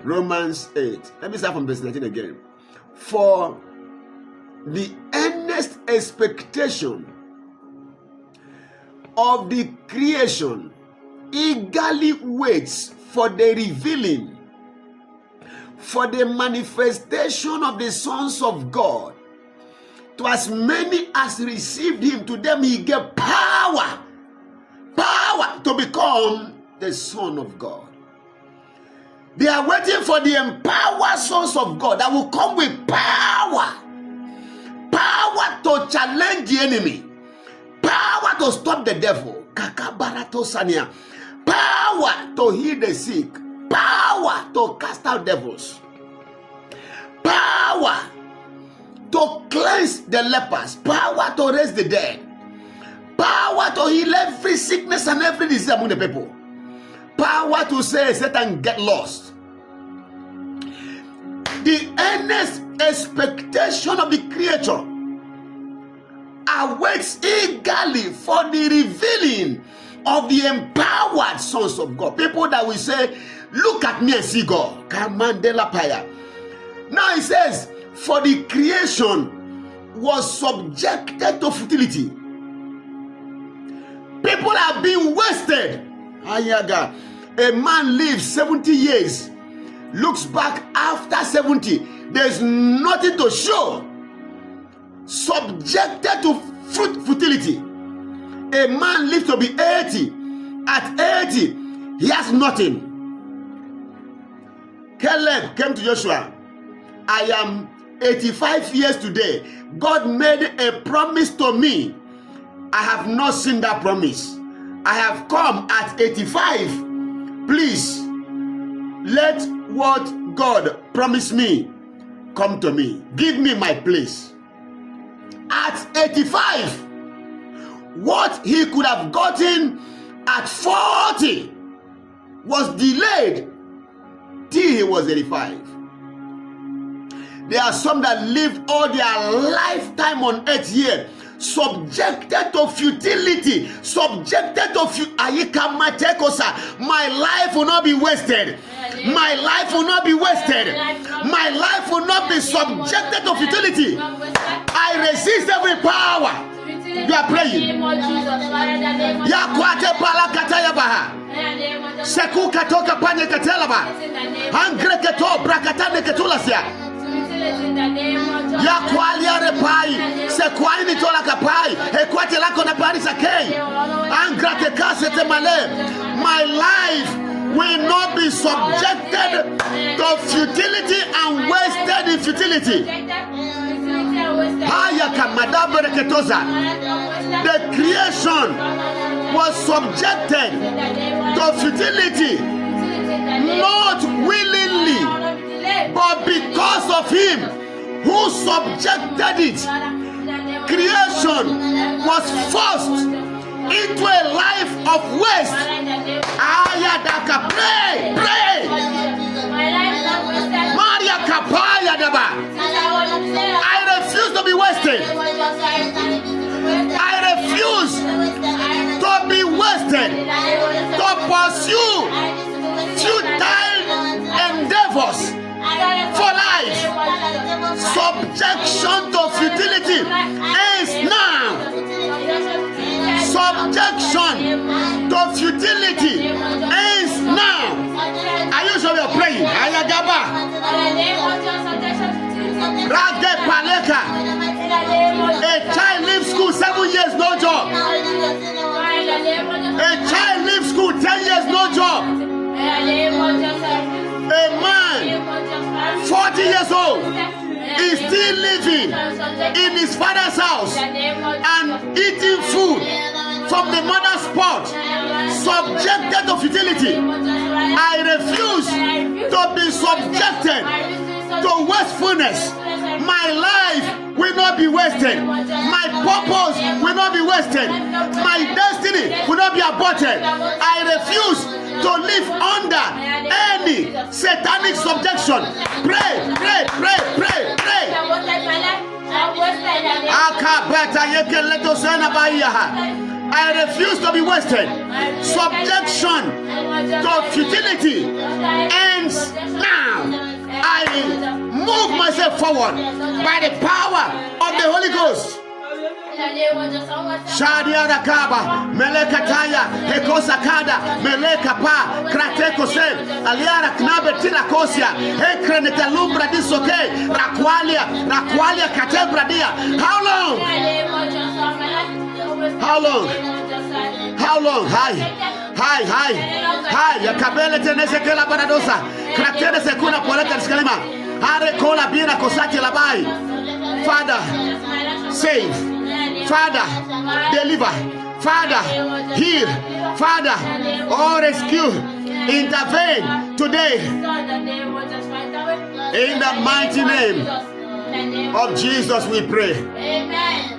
Romans 8. Let me start from verse 19 again. For the earnest expectation of the creation eagerly waits for the revealing, for the manifestation of the sons of God. To as many as received him, to them he gave power to become the Son of God. They are waiting for the empowered sons of God that will come with power to challenge the enemy, power to stop the devil, power to heal the sick, power to cast out devils, power to cleanse the lepers, power to raise the dead, power to heal every sickness and every disease among the people, power to say Satan get lost. The earnest expectation of the creature awaits eagerly for the revealing of the empowered sons of God. People that will say, look at me and see God. Now it says, for the creation was subjected to futility. People have been wasted. A man lives 70 years, looks back after 70, there's nothing to show. Subjected to futility. A man lives to be 80. At 80, he has nothing. Caleb came to Joshua. I am 85 years today. God made a promise to me. I have not seen that promise. I have come at 85. Please, let what God promised me come to me. Give me my place. At 85, what he could have gotten at 40 was delayed till he was 85. There are some that lived all their lifetime on earth here, subjected to futility, subjected to my life will not be wasted. My life will not be wasted. My life will not be subjected to futility. I resist every power. You are praying. Yakwate pala kataya baha. Seku katoka panye katelaba. Angre keto brakatane ketulasia. Yakwalia repai. Sekwai nitola kapai. Ekwate lako na pari sakei. Angrate kasete male. My life will not be subjected to futility and wasted in futility. The creation was subjected to futility, not willingly, but because of him who subjected it. Creation was forced into a life of waste. Ayadaka, pray. Maria Kapaya Daba. I refuse to be wasted. I refuse to be wasted, to pursue futile endeavors for life. Subjection to futility is now. Subjection to futility is now. Are you sure you're praying? Ayagaba. Rage Paleka. A child leaves school 7 years, no job. A child leaves school 10 years, no job. A man 40 years old is still living in his father's house and eating food from the mother's pot, subjected to futility. I refuse to be subjected to wastefulness. My life will not be wasted. My purpose will not be wasted. My destiny will not be aborted. I refuse to live under any satanic subjection. Pray. I refuse to be wasted. Subjection to futility ends now. myself forward by the power of the Holy Ghost. Shadia Rakaba, Melekataya, Ekosakada, Melekapa, Kratekose, Aliara Knabetina Kosia, Ekrenetalum Bradisoke, Rakwalia, Katebradia. How long? How long? Hi, Yakabele Tenesekela Baradosa, Kratene Sekuna Poleta Skalima, Are Kola Bina Kosati Labai. Father, save. Father, deliver. Father, heal. Father, rescue. Intervene today. In the mighty name of Jesus we pray. Amen.